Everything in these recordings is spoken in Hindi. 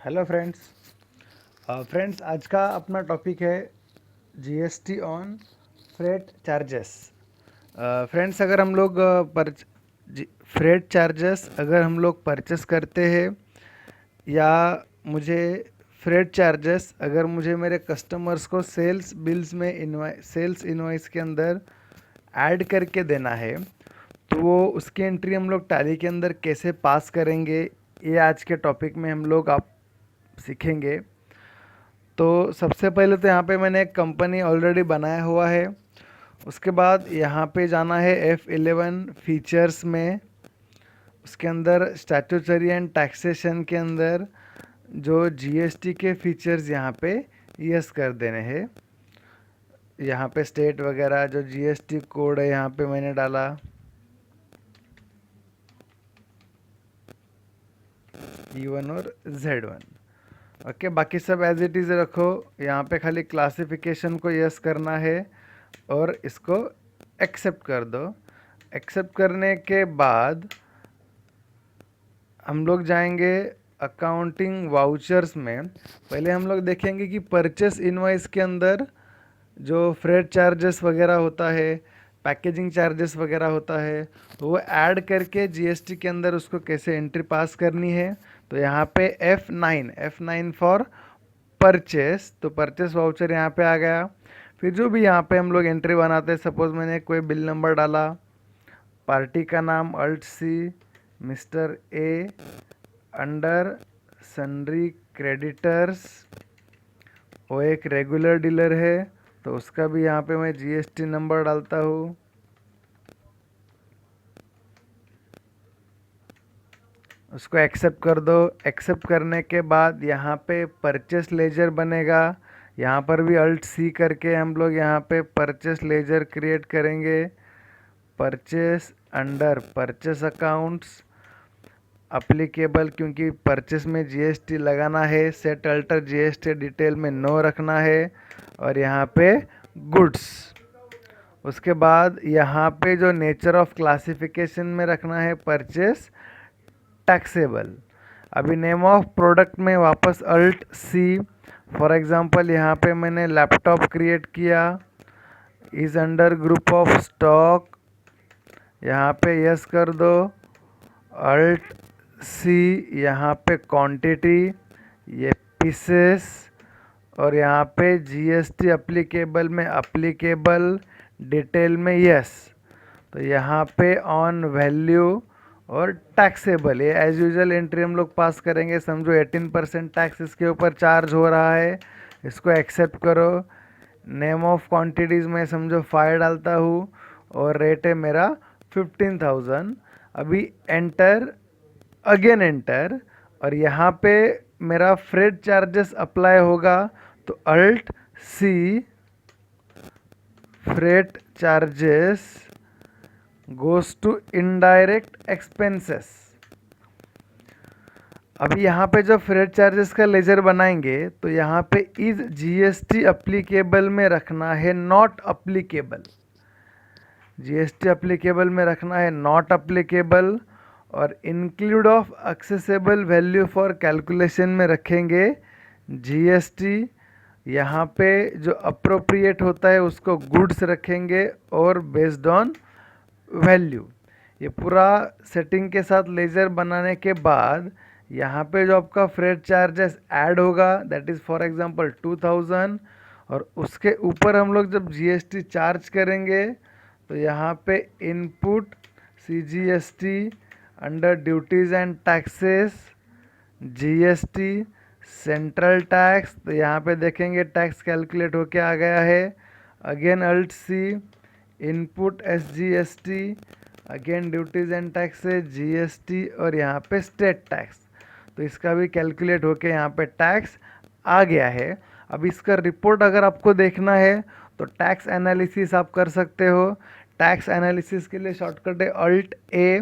हेलो फ्रेंड्स आज का अपना टॉपिक है GST on freight charges. Friends अगर हम लोग फ्रेट चार्जेस अगर हम लोग परचेस करते हैं या मुझे फ्रेट चार्जेस अगर मुझे मेरे कस्टमर्स को सेल्स बिल्स में सेल्स इनवॉइस के अंदर ऐड करके देना है, तो वो उसकी एंट्री हम लोग टैली के अंदर कैसे पास करेंगे, ये आज के टॉपिक में हम लोग आप सीखेंगे। तो सबसे पहले तो यहाँ पे मैंने एक कंपनी ऑलरेडी बनाया हुआ है। उसके बाद यहाँ पे जाना है F11 फीचर्स में। उसके अंदर स्टैट्यूटरी एंड टैक्सेशन के अंदर जो जीएसटी के फीचर्स यहाँ पे यस कर देने हैं। यहाँ पे स्टेट वगैरह जो जीएसटी कोड है यहाँ पे मैंने डाला E1 और Z1। ओके, बाकी सब एज इट इज़ रखो। यहाँ पे खाली क्लासिफिकेशन को यस करना है और इसको एक्सेप्ट कर दो। एक्सेप्ट करने के बाद हम लोग जाएंगे अकाउंटिंग वाउचर्स में। पहले हम लोग देखेंगे कि परचेस इनवॉइस के अंदर जो फ्रेट चार्जेस वगैरह होता है, पैकेजिंग चार्जेस वगैरह होता है, तो वो ऐड करके जीएसटी के अंदर उसको कैसे एंट्री पास करनी है। तो यहाँ पे F9 फॉर परचेस, तो परचेस वाउचर यहाँ पे आ गया। फिर जो भी यहाँ पे हम लोग एंट्री बनाते हैं, सपोज मैंने कोई बिल नंबर डाला, पार्टी का नाम alt C mister A, under sundry creditors, वो एक रेगुलर डीलर है तो उसका भी यहाँ पे मैं जीएसटी नंबर डालता हूँ। उसको एक्सेप्ट कर दो। एक्सेप्ट करने के बाद यहाँ पे परचेस लेजर बनेगा। यहाँ पर भी अल्ट सी करके हम लोग यहाँ पे परचेस लेजर क्रिएट करेंगे। Purchase under purchase accounts applicable, क्योंकि परचेस में जीएसटी लगाना है, सेट अल्टर जीएसटी डिटेल में नो रखना है, और यहाँ पे गुड्स। उसके बाद यहाँ पे जो नेचर ऑफ क्लासिफिकेशन में रखना है परचेस टैक्सेबल। अभी नेम ऑफ प्रोडक्ट में वापस अल्ट सी। फॉर एग्जांपल यहाँ पे मैंने लैपटॉप क्रिएट किया, is under group of stock, यहाँ पे यस कर दो। अल्ट सी, यहाँ पे क्वांटिटी, ये पीसेस, और यहाँ पे जीएसटी अप्लीकेबल में अप्लीकेबल, डिटेल में यस। तो यहाँ पे ऑन वैल्यू और टैक्सेबल, ये एज यूजल एंट्री हम लोग पास करेंगे। समझो 18% टैक्स इसके ऊपर चार्ज हो रहा है, इसको एक्सेप्ट करो। नेम ऑफ क्वांटिटीज़ में समझो 5 डालता हूँ और रेट है मेरा 15,000। अभी एंटर, अगेन एंटर, और यहाँ पे मेरा फ्रेट चार्जेस अप्लाई होगा तो alt C, freight charges goes to indirect expenses. अभी यहाँ पे जब फ्रेट चार्जेस का लेजर बनाएंगे तो यहाँ पे इज जीएसटी अप्लीकेबल में रखना है नॉट अप्लीकेबल, जीएसटी अप्लीकेबल में रखना है नॉट अप्लीकेबल, और include of accessible value for calculation में रखेंगे जीएसटी। यहाँ पे जो अप्रोप्रिएट होता है उसको गुड्स रखेंगे और बेस्ड ऑन वैल्यू। ये पूरा सेटिंग के साथ लेजर बनाने के बाद यहाँ पे जो आपका फ्रेट चार्जेस ऐड होगा, दैट इज़ फॉर एग्जांपल 2000, और उसके ऊपर हम लोग जब जीएसटी चार्ज करेंगे तो यहाँ पे input CGST under duties and taxes, GST central tax, तो यहाँ पे देखेंगे टैक्स कैलकुलेट होके आ गया है। Again alt C, input SGST, again duties and taxes, GST, और यहाँ पे स्टेट टैक्स, तो इसका भी कैलकुलेट होके यहाँ पे टैक्स आ गया है। अब इसका रिपोर्ट अगर आपको देखना है तो टैक्स एनालिसिस आप कर सकते हो। टैक्स एनालिसिस के लिए शॉर्टकट है अल्ट ए,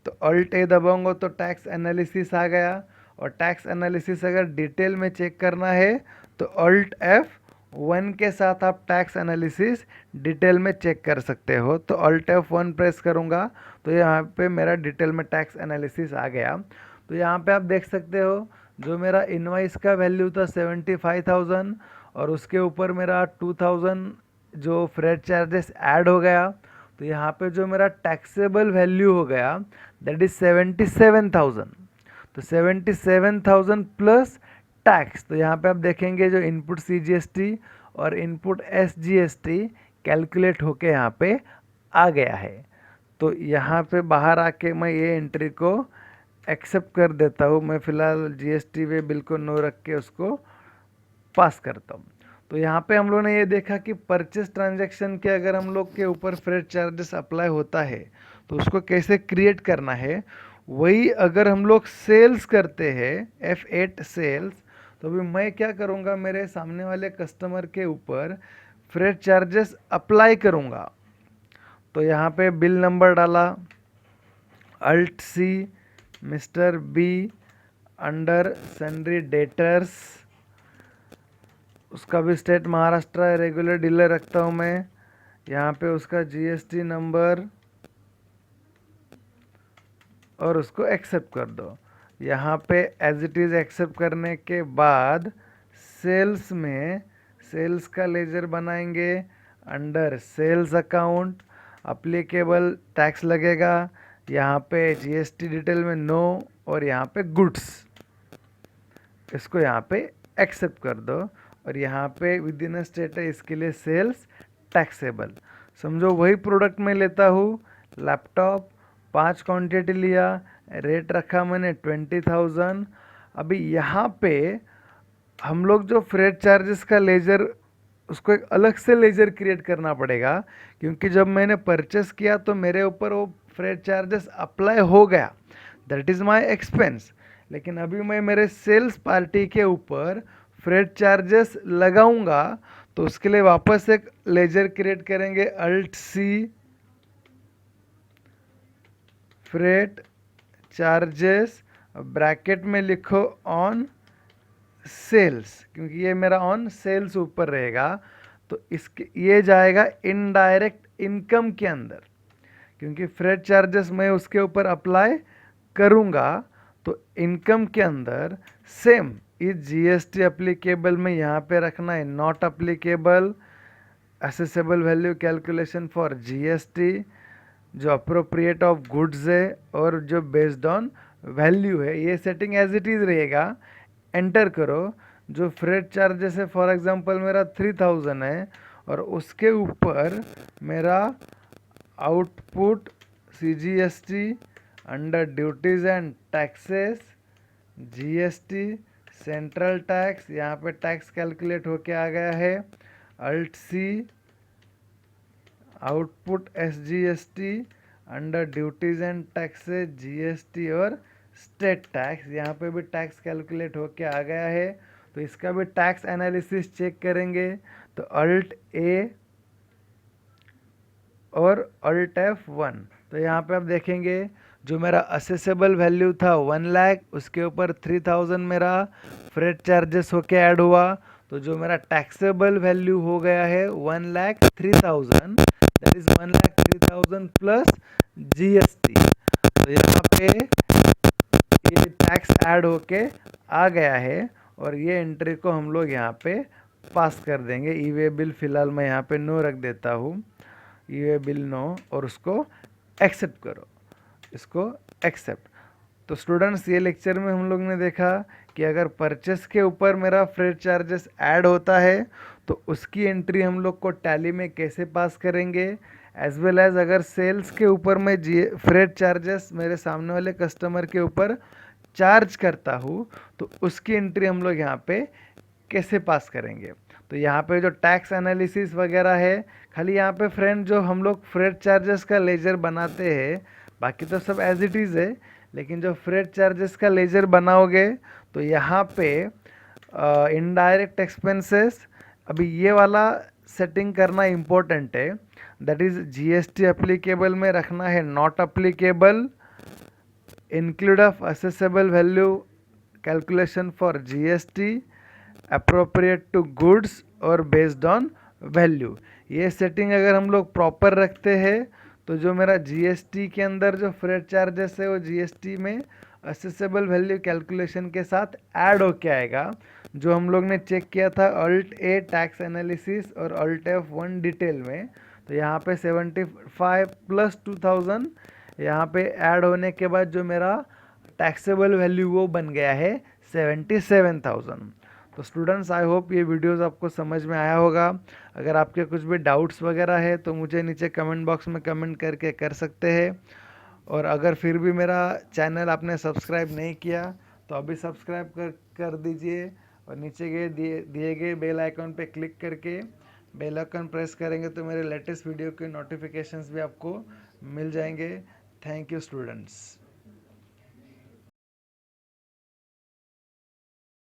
तो अल्ट ए दबाऊंगा तो टैक्स एनालिसिस आ गया। और टैक्स एनालिसिस अगर डिटेल में चेक करना है तो अल्ट F1 के साथ आप टैक्स एनालिसिस डिटेल में चेक कर सकते हो। तो अल्ट F1 प्रेस करूँगा तो यहाँ पे मेरा डिटेल में टैक्स एनालिसिस आ गया। तो यहाँ पे आप देख सकते हो जो मेरा इनवाइस का वैल्यू था 75,000 और उसके ऊपर मेरा 2,000 जो फ्रेट चार्जेस ऐड हो गया, तो यहाँ पे जो मेरा टैक्सेबल वैल्यू हो गया दैट इज 77,000। तो 77,000 प्लस टैक्स, तो यहाँ पे आप देखेंगे जो इनपुट CGST और इनपुट SGST कैलकुलेट होके यहाँ पे आ गया है। तो यहाँ पे बाहर आके मैं ये एंट्री को एक्सेप्ट कर देता हूँ। मैं फ़िलहाल GST वे बिल को नो रख के उसको पास करता हूँ। तो यहाँ पे हम लोग ने ये देखा कि परचेस ट्रांजैक्शन के अगर हम लोग के ऊपर फ्रेट चार्जेस अप्लाई होता है तो उसको कैसे क्रिएट करना है। वही अगर हम लोग सेल्स करते हैं F8 सेल्स, तो अभी मैं क्या करूँगा, मेरे सामने वाले कस्टमर के ऊपर फ्रेट चार्जेस अप्लाई करूँगा। तो यहाँ पे बिल नंबर डाला Alt C mister B under sundry debtors, उसका भी स्टेट महाराष्ट्र है, रेगुलर डीलर रखता हूँ मैं। यहाँ पे उसका GST नंबर और उसको एक्सेप्ट कर दो। यहाँ पे एज इट इज़ एक्सेप्ट करने के बाद सेल्स में सेल्स का लेजर बनाएंगे under sales account, applicable tax लगेगा। यहाँ पे GST डिटेल में नो और यहाँ पे गुड्स, इसको यहाँ पे एक्सेप्ट कर दो। और यहाँ पे विद इन स्टेट है, इसके लिए सेल्स टैक्सेबल। समझो वही प्रोडक्ट में लेता हूँ, लैपटॉप 5 क्वांटिटी लिया, रेट रखा मैंने 20,000। अभी यहाँ पे हम लोग जो फ्रेट चार्जेस का लेजर, उसको एक अलग से लेजर क्रिएट करना पड़ेगा, क्योंकि जब मैंने परचेस किया तो मेरे ऊपर वो फ्रेट चार्जेस अप्लाई हो गया, दैट इज़ माय एक्सपेंस। लेकिन अभी मैं मेरे सेल्स पार्टी के ऊपर फ्रेट चार्जेस लगाऊंगा, तो उसके लिए वापस एक लेजर क्रिएट करेंगे Alt C freight charges, bracket में लिखो ऑन सेल्स, क्योंकि ये मेरा ऑन सेल्स ऊपर रहेगा। तो इसके ये जाएगा इनडायरेक्ट इनकम के अंदर, क्योंकि फ्रेट चार्जेस मैं उसके ऊपर अप्लाई करूँगा। तो इनकम के अंदर सेम इस GST अप्लीकेबल में यहाँ पे रखना है not applicable, accessible value calculation for GST, जो अप्रोप्रिएट ऑफ गुड्स है और जो बेस्ड ऑन वैल्यू है, ये सेटिंग एज इट इज़ रहेगा। एंटर करो। जो फ्रेट चार्जेस है फॉर एग्जांपल मेरा 3,000 है और उसके ऊपर मेरा output CGST under duties and taxes GST central tax, यहाँ पे टैक्स कैलकुलेट होके आ गया है। Alt C output SGST under duties and taxes GST और स्टेट टैक्स, यहाँ पे भी टैक्स कैलकुलेट होके आ गया है। तो इसका भी टैक्स एनालिसिस चेक करेंगे। तो Alt A और Alt F1। तो यहाँ पे आप देखेंगे जो मेरा असेसेबल वैल्यू था 1 लाख, उसके ऊपर 3,000 मेरा फ्रेट चार्जेस होके ऐड हुआ। तो जो मेरा टैक्सेबल वैल्यू हो गया है 1,03,000, दैट इज 1,03,000 प्लस GST। तो यहाँ पे ये टैक्स ऐड होके आ गया है और ये एंट्री को हम लोग यहाँ पे पास कर देंगे। ई वे बिल फिलहाल मैं यहाँ पे नो रख देता हूँ, ये बिल नो, और उसको एक्सेप्ट करो, इसको एक्सेप्ट। तो स्टूडेंट्स ये लेक्चर में हम लोग ने देखा कि अगर परचेस के ऊपर मेरा फ्रेट चार्जेस ऐड होता है तो उसकी एंट्री हम लोग को टैली में कैसे पास करेंगे, एज वेल एज अगर सेल्स के ऊपर मैं फ्रेट चार्जेस मेरे सामने वाले कस्टमर के ऊपर चार्ज करता हूँ तो उसकी एंट्री हम लोग यहाँ पे कैसे पास करेंगे। तो यहाँ पे जो टैक्स एनालिसिस वगैरह है, खाली यहाँ पे फ्रेंड जो हम लोग फ्रेट चार्जेस का लेजर बनाते हैं, बाकी तो सब एज इट इज़ है, लेकिन जो फ्रेट चार्जेस का लेजर बनाओगे तो यहाँ पे इनडायरेक्ट एक्सपेंसेस, अभी ये वाला सेटिंग करना इम्पोर्टेंट है, दैट इज़ GST एप्लीकेबल में रखना है not applicable, include of assessable value calculation for GST, appropriate to goods और बेस्ड ऑन वैल्यू। ये सेटिंग अगर हम लोग प्रॉपर रखते हैं तो जो मेरा GST के अंदर जो फ्रेट चार्जेस है वो GST में असेसेबल वैल्यू कैलकुलेशन के साथ ऐड होके आएगा, जो हम लोग ने चेक किया था अल्ट ए टैक्स एनालिसिस और अल्ट F1 डिटेल में। तो यहाँ पे 75 प्लस 2000 यहाँ पे ऐड होने के बाद जो मेरा टैक्सेबल वैल्यू वो बन गया है 77,000। तो स्टूडेंट्स, आई होप ये वीडियोस आपको समझ में आया होगा। अगर आपके कुछ भी डाउट्स वगैरह है तो मुझे नीचे कमेंट बॉक्स में कमेंट करके कर सकते हैं। और अगर फिर भी मेरा चैनल आपने सब्सक्राइब नहीं किया तो अभी सब्सक्राइब कर दीजिए, और नीचे गए दिए गए बेल आइकन पे क्लिक करके बेल आइकन प्रेस करेंगे तो मेरे लेटेस्ट वीडियो के नोटिफिकेशंस भी आपको मिल जाएंगे। Thank you students.